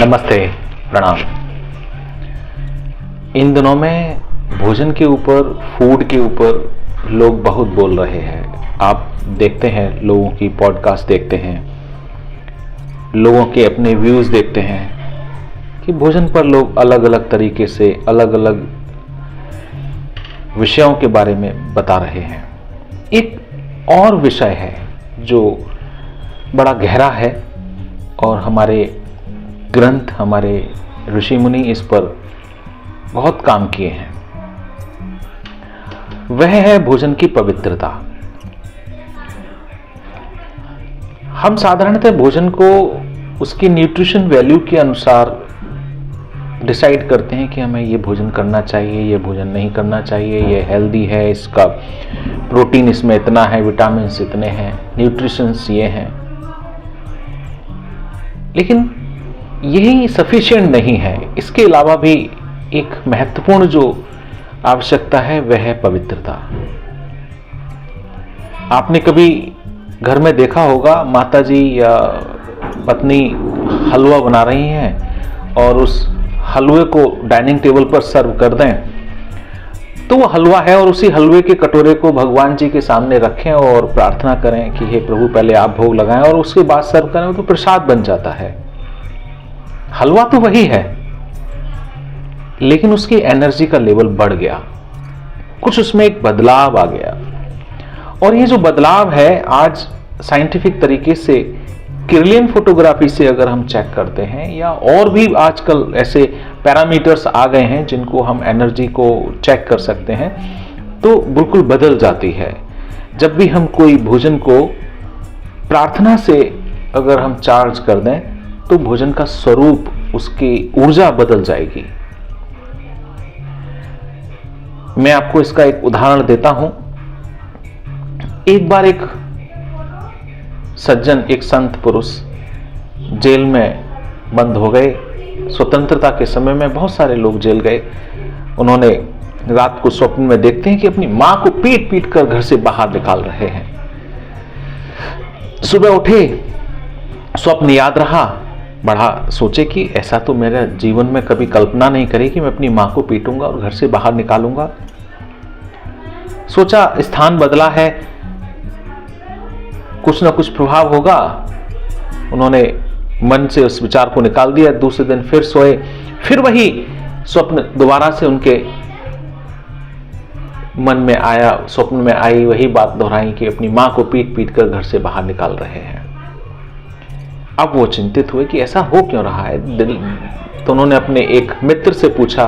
नमस्ते, प्रणाम। इन दिनों में भोजन के ऊपर, फूड के ऊपर लोग बहुत बोल रहे हैं। आप देखते हैं, लोगों की पॉडकास्ट देखते हैं, लोगों के अपने व्यूज़ देखते हैं कि भोजन पर लोग अलग अलग तरीके से अलग अलग विषयों के बारे में बता रहे हैं। एक और विषय है जो बड़ा गहरा है और हमारे ग्रंथ, हमारे ऋषि मुनि इस पर बहुत काम किए हैं। वह है भोजन की पवित्रता। हम साधारणतः भोजन को उसकी न्यूट्रिशन वैल्यू के अनुसार डिसाइड करते हैं कि हमें ये भोजन करना चाहिए, ये भोजन नहीं करना चाहिए, ये हेल्दी है, इसका प्रोटीन इसमें इतना है, विटामिन्स इतने हैं, न्यूट्रिशंस ये हैं। लेकिन यही सफिशिएंट नहीं है। इसके अलावा भी एक महत्वपूर्ण जो आवश्यकता है वह है पवित्रता। आपने कभी घर में देखा होगा, माताजी या पत्नी हलवा बना रही हैं और उस हलवे को डाइनिंग टेबल पर सर्व कर दें तो वो हलवा है और उसी हलवे के कटोरे को भगवान जी के सामने रखें और प्रार्थना करें कि हे प्रभु, पहले आप भोग लगाएं और उसके बाद सर्व करें, तो प्रसाद बन जाता है। हलवा तो वही है, लेकिन उसकी एनर्जी का लेवल बढ़ गया, कुछ उसमें एक बदलाव आ गया। और ये जो बदलाव है आज साइंटिफिक तरीके से किरलियन फोटोग्राफी से अगर हम चेक करते हैं, या और भी आजकल ऐसे पैरामीटर्स आ गए हैं जिनको हम एनर्जी को चेक कर सकते हैं, तो बिल्कुल बदल जाती है। जब भी हम कोई भोजन को प्रार्थना से अगर हम चार्ज कर दें तो भोजन का स्वरूप, उसकी ऊर्जा बदल जाएगी। मैं आपको इसका एक उदाहरण देता हूं। एक बार एक सज्जन, एक संत पुरुष जेल में बंद हो गए। स्वतंत्रता के समय में बहुत सारे लोग जेल गए। उन्होंने रात को स्वप्न में देखते हैं कि अपनी मां को पीट पीट कर घर से बाहर निकाल रहे हैं। सुबह उठे, स्वप्न याद रहा, बड़ा सोचे कि ऐसा तो मेरे जीवन में कभी कल्पना नहीं करी कि मैं अपनी मां को पीटूंगा और घर से बाहर निकालूंगा। सोचा स्थान बदला है, कुछ ना कुछ प्रभाव होगा। उन्होंने मन से उस विचार को निकाल दिया। दूसरे दिन फिर सोए, फिर वही स्वप्न दोबारा से उनके मन में आया, स्वप्न में आई वही बात दोहराई कि अपनी मां को पीट पीट कर घर से बाहर निकाल रहे हैं। अब वो चिंतित हुए कि ऐसा हो क्यों रहा है। तो उन्होंने अपने एक मित्र से पूछा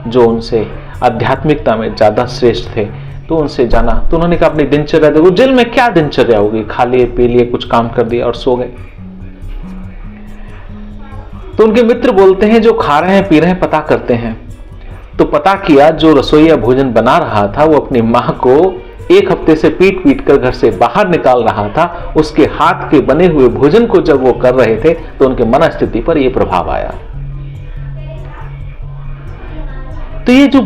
जो उनसे आध्यात्मिकता में ज्यादा श्रेष्ठ थे, तो उनसे जाना। तो उन्होंने कहा अपनी दिनचर्या देखो। जेल में क्या दिनचर्या होगी, खा लिए पी लिए, कुछ काम कर दिया और सो गए। तो उनके मित्र बोलते हैं जो खा रहे हैं पी रहे हैं पता करते हैं। तो पता किया, जो रसोईया भोजन बना रहा था वो अपनी मां को एक हफ्ते से पीट पीट कर घर से बाहर निकाल रहा था। उसके हाथ के बने हुए भोजन को जब वो कर रहे थे तो उनके मनस्थिति पर यह प्रभाव आया। तो ये जो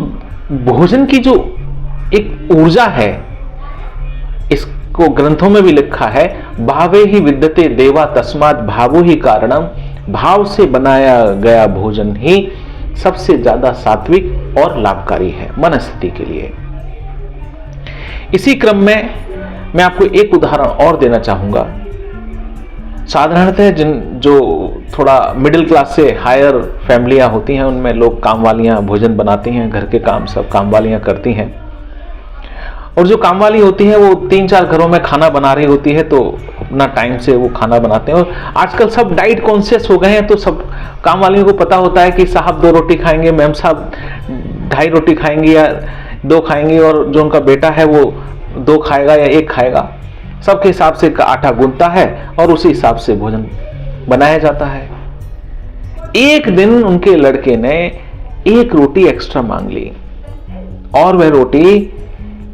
भोजन की जो एक ऊर्जा है, इसको ग्रंथों में भी लिखा है, भावे ही विद्यते देवा तस्मात् भावो ही कारणम। भाव से बनाया गया भोजन ही सबसे ज्यादा सात्विक और लाभकारी है मनस्थिति के लिए। इसी क्रम में मैं आपको एक उदाहरण और देना चाहूंगा। साधारणतः जो थोड़ा मिडिल क्लास से हायर फैमिलियां होती हैं, उनमें लोग काम वालियां भोजन बनाती हैं, घर के काम सब काम वालियां करती हैं। और जो काम वाली होती है वो 3-4 घरों में खाना बना रही होती है, तो अपना टाइम से वो खाना बनाते हैं। और आजकल सब डाइट कॉन्शियस हो गए हैं, तो सब काम वालियों को पता होता है कि साहब 2 रोटी खाएंगे, मैम साहब 2.5 रोटी खाएंगी या 2 खाएंगी, और जो उनका बेटा है वो 2 खाएगा या 1 खाएगा। सबके हिसाब से आटा गूंथता है और उसी हिसाब से भोजन बनाया जाता है। एक दिन उनके लड़के ने 1 रोटी एक्स्ट्रा मांग ली, और वह रोटी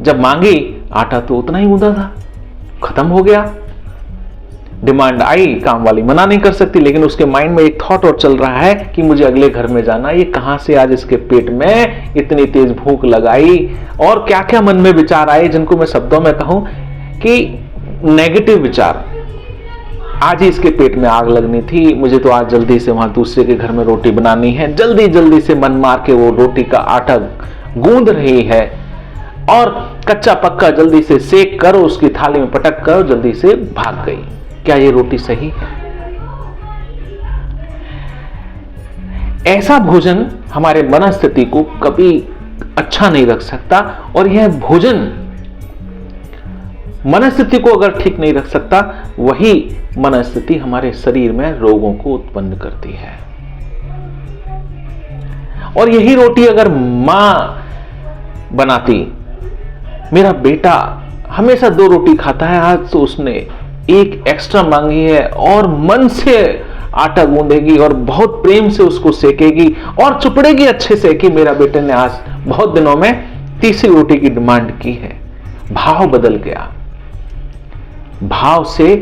जब मांगी, आटा तो उतना ही गूंथा था, खत्म हो गया। डिमांड आई, काम वाली मना नहीं कर सकती, लेकिन उसके माइंड में एक थॉट और चल रहा है कि मुझे अगले घर में जाना। ये कहां से आज इसके पेट में इतनी तेज भूख लगाई, और क्या क्या मन में विचार आए जिनको मैं शब्दों में कहूं कि नेगेटिव विचार। आज ही इसके पेट में आग लगनी थी, मुझे तो आज जल्दी से वहां दूसरे के घर में रोटी बनानी है। जल्दी जल्दी से मन मार के वो रोटी का आटा गूंद रही है और कच्चा पक्का जल्दी से सेक कर उसकी थाली में पटक कर जल्दी से भाग गई। क्या ये रोटी सही है? ऐसा भोजन हमारे मनस्थिति को कभी अच्छा नहीं रख सकता, और यह भोजन मनस्थिति को अगर ठीक नहीं रख सकता, वही मनस्थिति हमारे शरीर में रोगों को उत्पन्न करती है। और यही रोटी अगर मां बनाती, मेरा बेटा हमेशा 2 रोटी खाता है, आज तो उसने 1 एक्स्ट्रा मांगी है, और मन से आटा गूंदेगी और बहुत प्रेम से उसको सेकेगी और चुपड़ेगी अच्छे से कि मेरा बेटे ने आज बहुत दिनों में तीसरी रोटी की डिमांड की है। भाव बदल गया। भाव से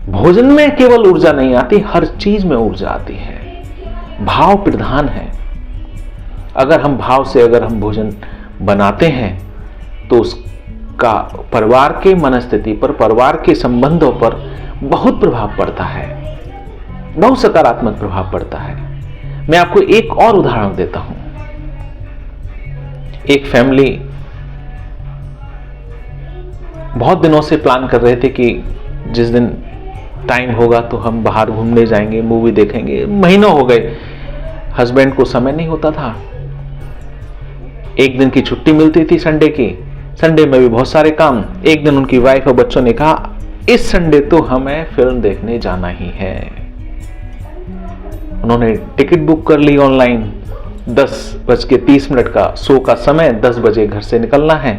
भोजन में केवल ऊर्जा नहीं आती, हर चीज में ऊर्जा आती है। भाव प्रधान है। अगर हम भाव से अगर हम भोजन बनाते हैं तो उसका परिवार के मनस्थिति पर, परिवार के संबंधों पर बहुत प्रभाव पड़ता है, बहुत सकारात्मक प्रभाव पड़ता है। मैं आपको एक और उदाहरण देता हूं। एक फैमिली बहुत दिनों से प्लान कर रहे थे कि जिस दिन टाइम होगा तो हम बाहर घूमने जाएंगे, मूवी देखेंगे। महीनों हो गए, हस्बैंड को समय नहीं होता था। एक दिन की छुट्टी मिलती थी संडे की, संडे में भी बहुत सारे काम। एक दिन उनकी वाइफ और बच्चों ने कहा इस संडे तो हमें फिल्म देखने जाना ही है। उन्होंने टिकट बुक कर ली ऑनलाइन। 10:30 का शो का समय, 10 बजे घर से निकलना है।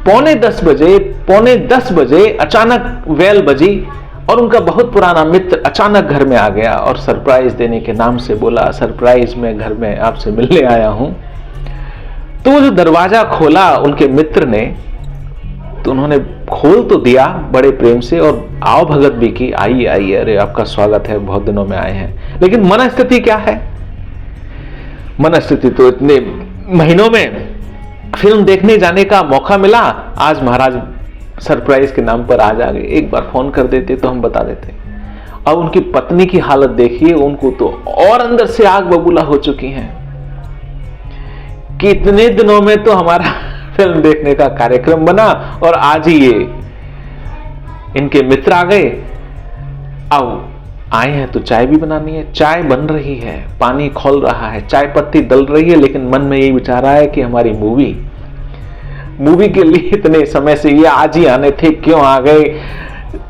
पौने 10 बजे अचानक बेल बजी और उनका बहुत पुराना मित्र अचानक घर में आ गया और सरप्राइज देने के नाम से बोला, सरप्राइज मैं घर में आपसे मिलने आया हूं। तो वो जो दरवाजा खोला उनके मित्र ने, तो उन्होंने खोल तो दिया बड़े प्रेम से और आओ भगत भी की, आइए आइए, अरे आपका स्वागत है, बहुत दिनों में आए हैं। लेकिन मनस्थिति क्या है? मनस्थिति तो इतने महीनों में फिल्म देखने जाने का मौका मिला, आज महाराज सरप्राइज के नाम पर आज आ गए। एक बार फोन कर देते तो हम बता देते। अब उनकी पत्नी की हालत देखिए, उनको तो और अंदर से आग बबूला हो चुकी है कि इतने दिनों में तो हमारा फिल्म देखने का कार्यक्रम बना और आज ही ये इनके मित्र आ गए। अब आए हैं तो चाय भी बनानी है, चाय बन रही है, पानी खौल रहा है, चाय पत्ती डल रही है, लेकिन मन में यही विचार है कि हमारी मूवी के लिए इतने समय से ये आज ही आने थे, क्यों आ गए,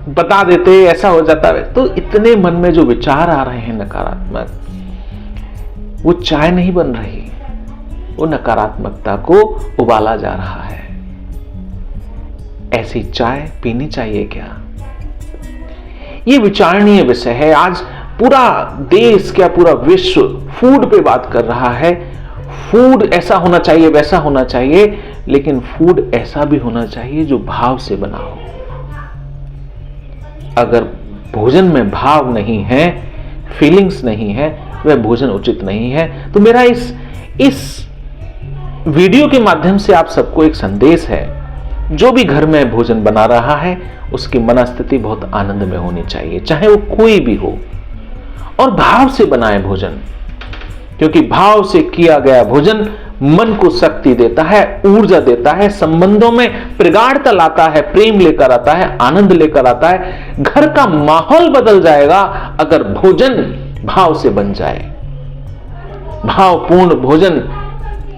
बता देते, ऐसा हो जाता है। तो इतने मन में जो विचार आ रहे हैं नकारात्मक, वो चाय नहीं बन रही, वो नकारात्मकता को उबाला जा रहा है। ऐसी चाय पीनी चाहिए क्या? ये विचारणीय विषय है। आज पूरा देश, क्या पूरा विश्व फूड पे बात कर रहा है। फूड ऐसा होना चाहिए, वैसा होना चाहिए, लेकिन फूड ऐसा भी होना चाहिए जो भाव से बना हो। अगर भोजन में भाव नहीं है, फीलिंग्स नहीं है, वह भोजन उचित नहीं है। तो मेरा इस वीडियो के माध्यम से आप सबको एक संदेश है, जो भी घर में भोजन बना रहा है उसकी मनस्थिति बहुत आनंद में होनी चाहिए, चाहे वो कोई भी हो, और भाव से बनाए भोजन, क्योंकि भाव से किया गया भोजन मन को शक्ति देता है, ऊर्जा देता है, संबंधों में प्रगाढ़ता लाता है, प्रेम लेकर आता है, आनंद लेकर आता है। घर का माहौल बदल जाएगा अगर भोजन भाव से बन जाए। भावपूर्ण भोजन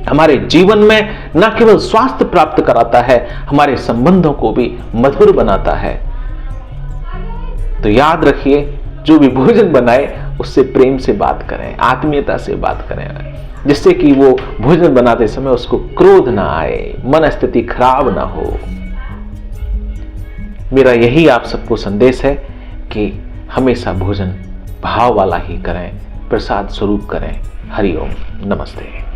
हमारे जीवन में न केवल स्वास्थ्य प्राप्त कराता है, हमारे संबंधों को भी मधुर बनाता है। तो याद रखिए, जो भी भोजन बनाए उससे प्रेम से बात करें, आत्मीयता से बात करें, जिससे कि वो भोजन बनाते समय उसको क्रोध ना आए, मनस्थिति खराब ना हो। मेरा यही आप सबको संदेश है कि हमेशा भोजन भाव वाला ही करें, प्रसाद स्वरूप करें। हरि ओम, नमस्ते।